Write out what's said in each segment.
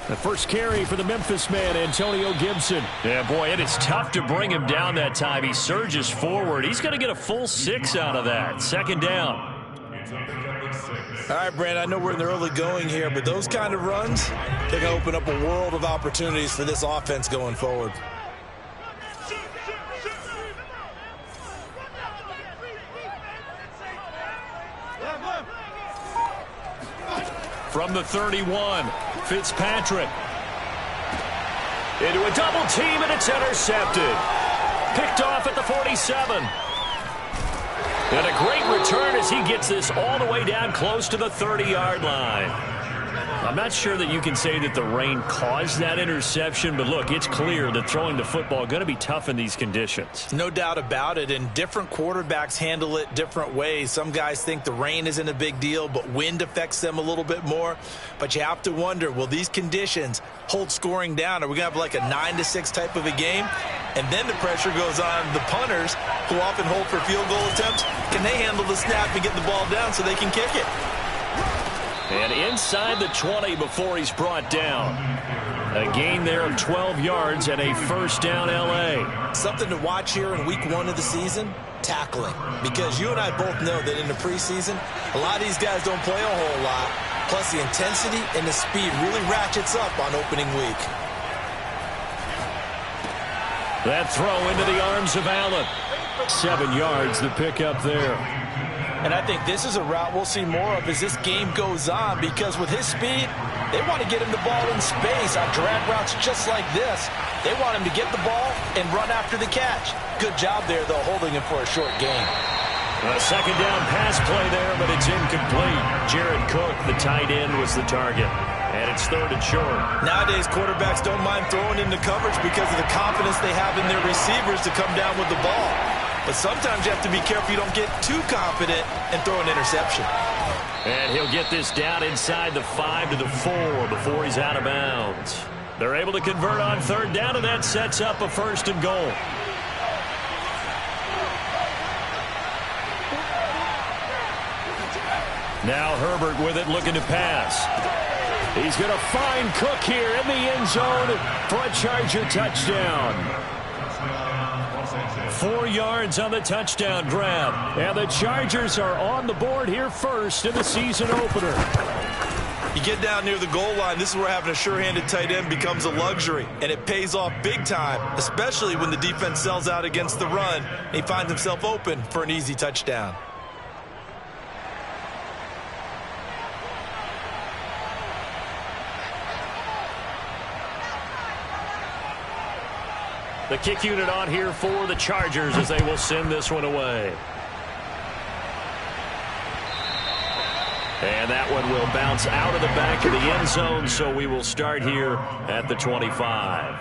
The first carry for the Memphis man, Antonio Gibson. Yeah, boy, it is tough to bring him down that time. He surges forward. He's going to get a full 6 out of that. Second down. All right, Brandon, I know we're in the early going here, but those kind of runs, they're going to open up a world of opportunities for this offense going forward. From the 31, Fitzpatrick. Into a double team, and it's intercepted. Picked off at the 47. And a great return as he gets this all the way down close to the 30-yard line. I'm not sure that you can say that the rain caused that interception, but look, it's clear that throwing the football is going to be tough in these conditions. No doubt about it, and different quarterbacks handle it different ways. Some guys think the rain isn't a big deal, but wind affects them a little bit more. But you have to wonder, will these conditions hold scoring down? Are we going to have like a 9-6 type of a game? And then the pressure goes on the punters, who often hold for field goal attempts. Can they handle the snap and get the ball down so they can kick it? And inside the 20 before he's brought down. A gain there of 12 yards and a first down L.A. Something to watch here in week 1 of the season, tackling. Because you and I both know that in the preseason, a lot of these guys don't play a whole lot. Plus the intensity and the speed really ratchets up on opening week. That throw into the arms of Allen. 7 yards the pickup there. And I think this is a route we'll see more of as this game goes on, because with his speed, they want to get him the ball in space on drag routes just like this. They want him to get the ball and run after the catch. Good job there, though, holding him for a short gain. A second down pass play there, but it's incomplete. Jared Cook, the tight end, was the target. And it's third and short. Nowadays, quarterbacks don't mind throwing into coverage because of the confidence they have in their receivers to come down with the ball. But sometimes you have to be careful you don't get too confident and throw an interception. And he'll get this down inside the 5 to the 4 before he's out of bounds. They're able to convert on third down, and that sets up a first and goal. Now Herbert with it, looking to pass. He's going to find Cook here in the end zone for a Charger touchdown. 4 yards on the touchdown grab. And the Chargers are on the board here first in the season opener. You get down near the goal line, this is where having a sure-handed tight end becomes a luxury. And it pays off big time, especially when the defense sells out against the run. And he finds himself open for an easy touchdown. The kick unit on here for the Chargers as they will send this one away. And that one will bounce out of the back of the end zone, so we will start here at the 25.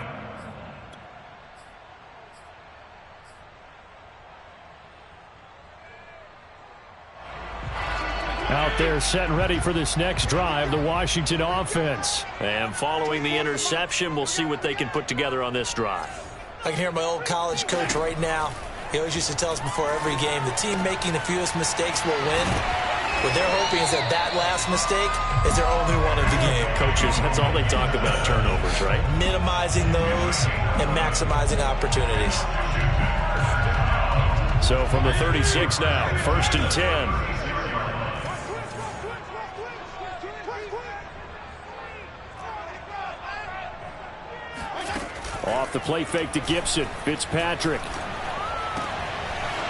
Out there set and ready for this next drive, the Washington offense. And following the interception, we'll see what they can put together on this drive. I can hear my old college coach right now. He always used to tell us before every game, the team making the fewest mistakes will win. What they're hoping is that that last mistake is their only one of the game. Coaches, that's all they talk about, turnovers, right? Minimizing those and maximizing opportunities. So from the 36 now, first and 10. Off the play fake to Gibson. Fitzpatrick.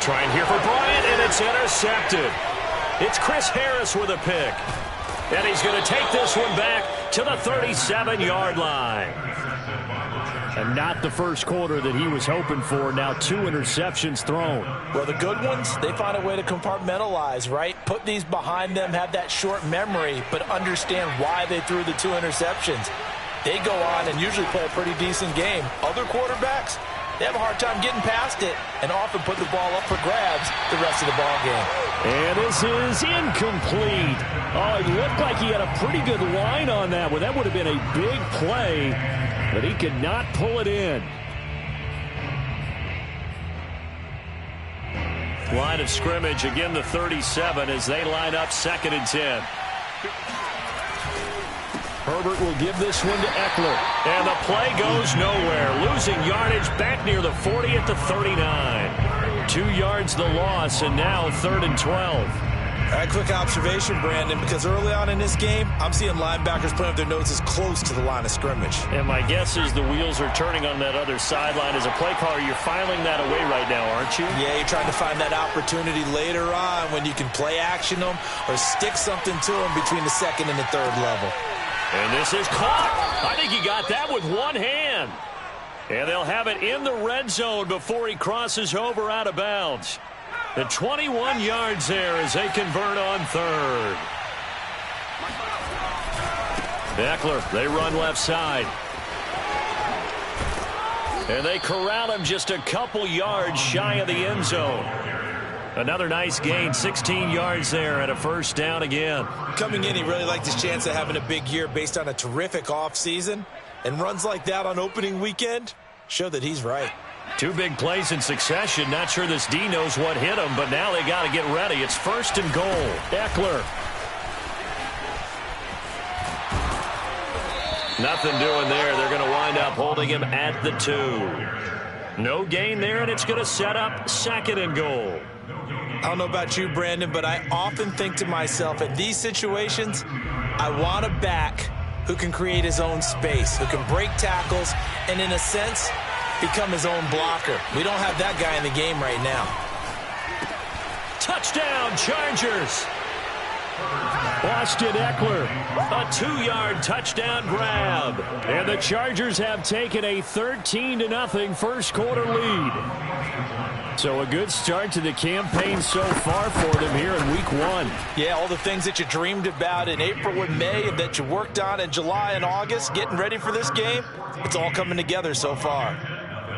Trying here for Bryant, and it's intercepted. It's Chris Harris with a pick. And he's going to take this one back to the 37-yard line. And not the first quarter that he was hoping for. Now 2 interceptions thrown. Well, the good ones, they find a way to compartmentalize, right? Put these behind them, have that short memory, but understand why they threw the 2 interceptions. They go on and usually play a pretty decent game. Other quarterbacks, they have a hard time getting past it and often put the ball up for grabs the rest of the ball game. And this is incomplete. Oh, it looked like he had a pretty good line on that one. That would have been a big play, but he could not pull it in. Line of scrimmage, again the 37 as they line up 2nd and 10. Herbert will give this one to Eckler. And the play goes nowhere. Losing yardage back near the 40 at the 39. 2 yards the loss, and now 3rd and 12. A quick observation, Brandon, because early on in this game, I'm seeing linebackers putting up their noses close to the line of scrimmage. And my guess is the wheels are turning on that other sideline. As a play caller, you're filing that away right now, aren't you? Yeah, you're trying to find that opportunity later on when you can play action them or stick something to them between the 2nd and the 3rd level. And this is caught. I think he got that with one hand. And they'll have it in the red zone before he crosses over out of bounds. The 21 yards there as they convert on 3rd. Eckler, they run left side. And they corral him just a couple yards shy of the end zone. Another nice gain, 16 yards there and a 1st down again. Coming in, he really liked his chance of having a big year based on a terrific offseason. And runs like that on opening weekend show that he's right. 2 big plays in succession. Not sure this D knows what hit him, but now they got to get ready. It's 1st and goal. Eckler. Nothing doing there. They're going to wind up holding him at the 2. No gain there, and it's going to set up 2nd and goal. I don't know about you, Brandon, but I often think to myself, in these situations, I want a back who can create his own space, who can break tackles, and in a sense, become his own blocker. We don't have that guy in the game right now. Touchdown, Chargers. Austin Eckler, a 2-yard touchdown grab. And the Chargers have taken a 13-0 first quarter lead. So a good start to the campaign so far for them here in week 1. Yeah, all the things that you dreamed about in April and May and that you worked on in July and August, getting ready for this game, it's all coming together so far.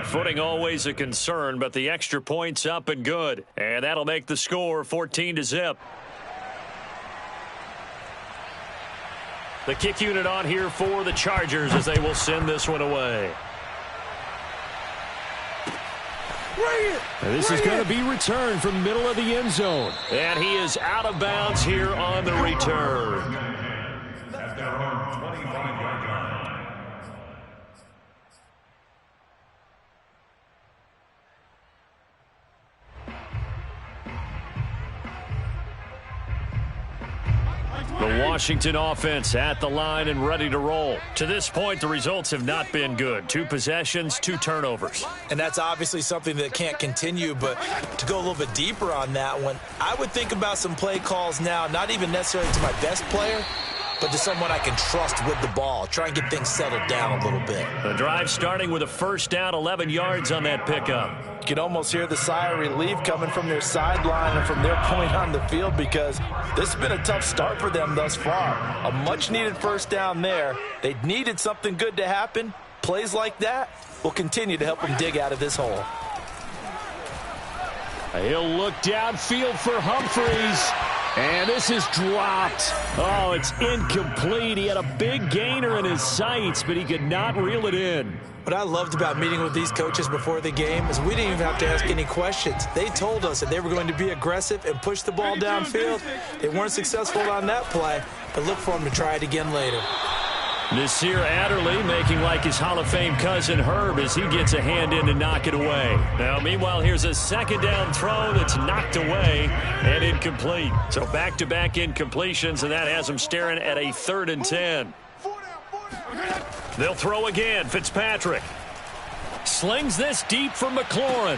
Footing always a concern, but the extra point's up and good. And that'll make the score 14-0. The kick unit on here for the Chargers as they will send this one away. This is going to be returned from the middle of the end zone. And he is out of bounds here on the return. The Washington offense at the line and ready to roll. To this point, the results have not been good. 2 possessions, 2 turnovers. And that's obviously something that can't continue, but to go a little bit deeper on that one, I would think about some play calls now, not even necessarily to my best player, but to someone I can trust with the ball. Try and get things settled down a little bit. The drive starting with a 1st down, 11 yards on that pickup. You can almost hear the sigh of relief coming from their sideline and from their point on the field because this has been a tough start for them thus far. A much-needed 1st down there. They needed something good to happen. Plays like that will continue to help them dig out of this hole. He'll look downfield for Humphreys. And this is dropped. Oh, it's incomplete. He had a big gainer in his sights, but he could not reel it in. What I loved about meeting with these coaches before the game is we didn't even have to ask any questions. They told us that they were going to be aggressive and push the ball downfield. They weren't successful on that play, but look for them to try it again later. Nasir Adderley making like his Hall of Fame cousin Herb as he gets a hand in to knock it away. Now, meanwhile, here's a 2nd down throw that's knocked away and incomplete. So back-to-back incompletions, and that has them staring at a 3rd and 10. They'll throw again. Fitzpatrick slings this deep from McLaurin.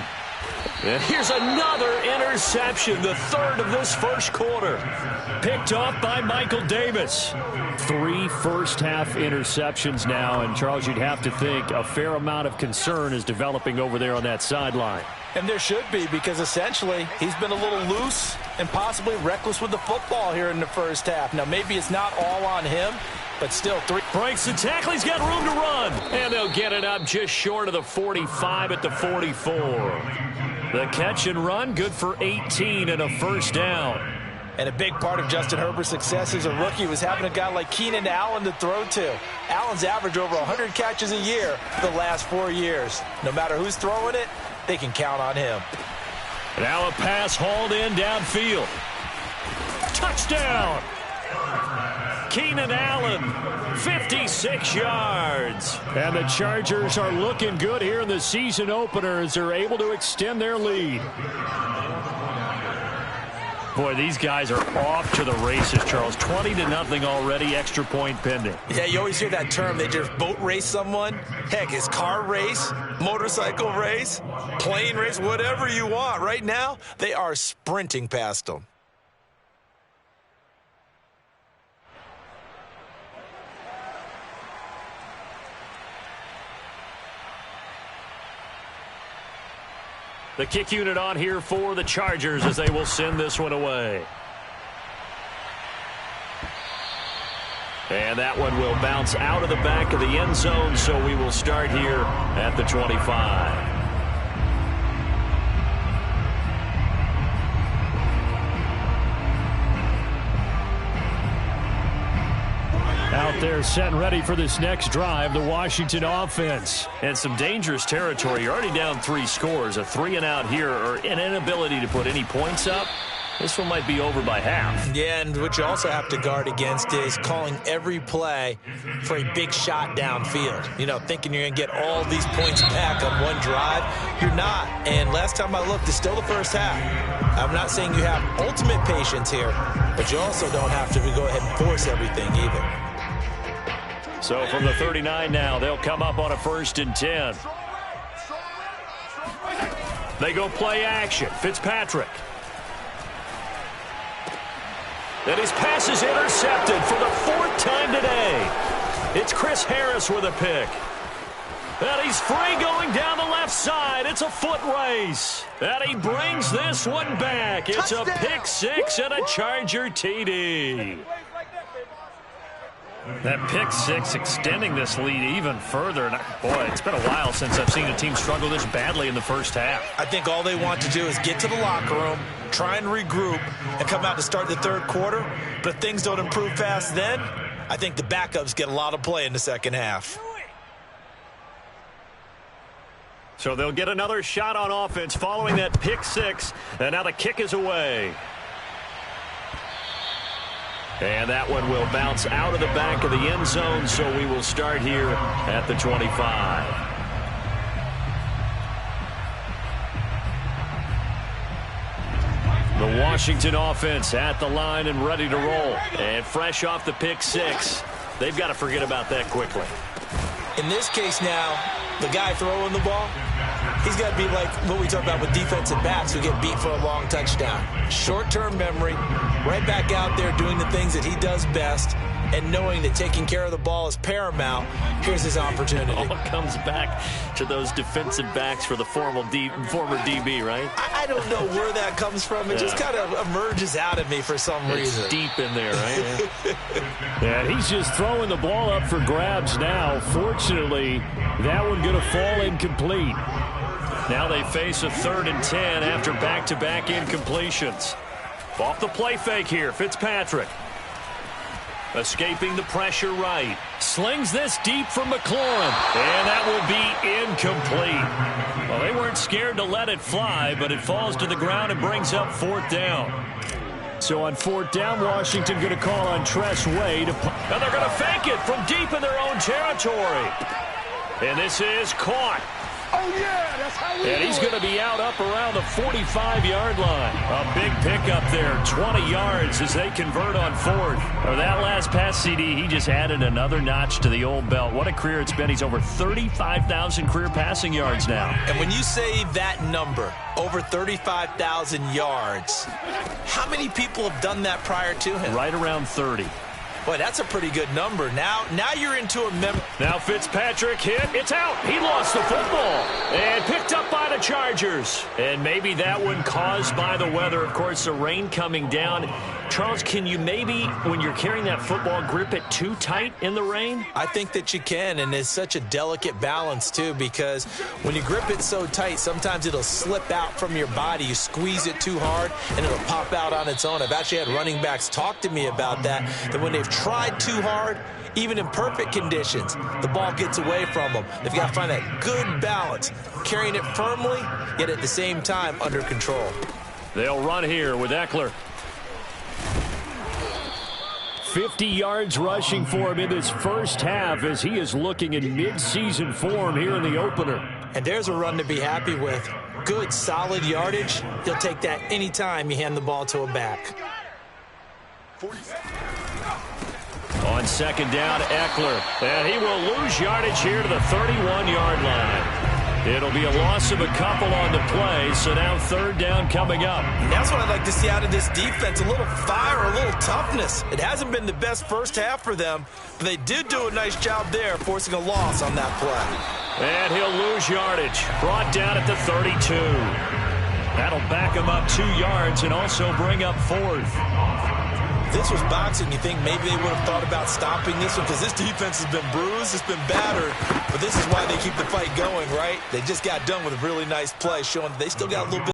And here's another interception, the 3rd of this first quarter. Picked off by Michael Davis. 3 first-half interceptions now, and Charles, you'd have to think a fair amount of concern is developing over there on that sideline. And there should be, because essentially he's been a little loose and possibly reckless with the football here in the 1st half. Now, maybe it's not all on him, but still 3. Breaks the tackle. He's got room to run. And they'll get it up just short of the 45 at the 44. The catch and run, good for 18 and a 1st down. And a big part of Justin Herbert's success as a rookie was having a guy like Keenan Allen to throw to. Allen's averaged over 100 catches a year the last 4 years. No matter who's throwing it, they can count on him. Now a pass hauled in downfield. Touchdown! Keenan Allen, 56 yards. And the Chargers are looking good here in the season opener as they're able to extend their lead. Boy, these guys are off to the races, Charles. 20-0 already, extra point pending. Yeah, you always hear that term. They just boat race someone. Heck, it's car race, motorcycle race, plane race, whatever you want. Right now, they are sprinting past them. The kick unit on here for the Chargers as they will send this one away. And that one will bounce out of the back of the end zone, so we will start here at the 25. Out there set and ready for this next drive, the Washington offense. And some dangerous territory. You're already down 3 scores. A 3-and-out here, or an inability to put any points up. This one might be over by half. Yeah, and what you also have to guard against is calling every play for a big shot downfield. You know, thinking you're going to get all these points back on one drive. You're not. And last time I looked, it's still the first half. I'm not saying you have ultimate patience here, but you also don't have to go ahead and force everything either. So from the 39 now, they'll come up on a 1st and 10. They go play action. Fitzpatrick. And his pass is intercepted for the 4th time today. It's Chris Harris with a pick. And he's free going down the left side. It's a foot race. And he brings this one back. It's a pick 6 and a Charger TD. That pick 6 extending this lead even further. And boy, it's been a while since I've seen a team struggle this badly in the first half. I think all they want to do is get to the locker room, try and regroup, and come out to start the third quarter. But if things don't improve fast then, I think the backups get a lot of play in the second half. So they'll get another shot on offense following that pick 6. And now the kick is away. And that one will bounce out of the back of the end zone, so we will start here at the 25. The Washington offense at the line and ready to roll. And fresh off the pick 6. They've got to forget about that quickly. In this case now, the guy throwing the ball, he's got to be like what we talk about with defensive backs who get beat for a long touchdown. Short-term memory, right back out there doing the things that he does best, and knowing that taking care of the ball is paramount. Here's his opportunity. It all comes back to those defensive backs for the former DB, right? I don't know where that comes from. It just kind of emerges out of me for some reason. It's deep in there, right? Yeah, he's just throwing the ball up for grabs now. Fortunately, that one going to fall incomplete. Now they face a 3rd and 10 after back-to-back incompletions. Off the play fake here, Fitzpatrick. Escaping the pressure right. Slings this deep from McLaurin. And that will be incomplete. Well, they weren't scared to let it fly, but it falls to the ground and brings up 4th down. So on 4th down, Washington going to call on Tress Way to... And they're going to fake it from deep in their own territory. And this is caught. Oh, yeah, that's how we And he's going to be out up around the 45-yard line. A big pickup there, 20 yards as they convert on 4th. Or that last pass CD, he just added another notch to the old belt. What a career it's been. He's over 35,000 career passing yards now. And when you say that number, over 35,000 yards, how many people have done that prior to him? Right around 30. Boy, that's a pretty good number. Now you're into a Now Fitzpatrick hit. It's out. He lost the football. And picked up by the Chargers. And maybe that one caused by the weather. Of course, the rain coming down. Charles, can you maybe, when you're carrying that football, grip it too tight in the rain? I think that you can, and it's such a delicate balance, too, because when you grip it so tight, sometimes it'll slip out from your body. You squeeze it too hard, and it'll pop out on its own. I've actually had running backs talk to me about that when they've tried too hard, even in perfect conditions, the ball gets away from them. They've got to find that good balance, carrying it firmly, yet at the same time under control. They'll run here with Eckler. 50 yards rushing for him in this first half as he is looking in mid-season form here in the opener. And there's a run to be happy with. Good, solid yardage. He'll take that anytime you hand the ball to a back. On second down, Eckler. And he will lose yardage here to the 31-yard line. It'll be a loss of a couple on the play, so now third down coming up. And that's what I'd like to see out of this defense, a little fire, a little toughness. It hasn't been the best first half for them, but they did do a nice job there, forcing a loss on that play. And he'll lose yardage, brought down at the 32. That'll back him up 2 yards and also bring up fourth. If this was boxing, you think maybe they would have thought about stopping this one, because this defense has been bruised, it's been battered, but this is why they keep the fight going, right? They just got done with a really nice play, showing they still got a little bit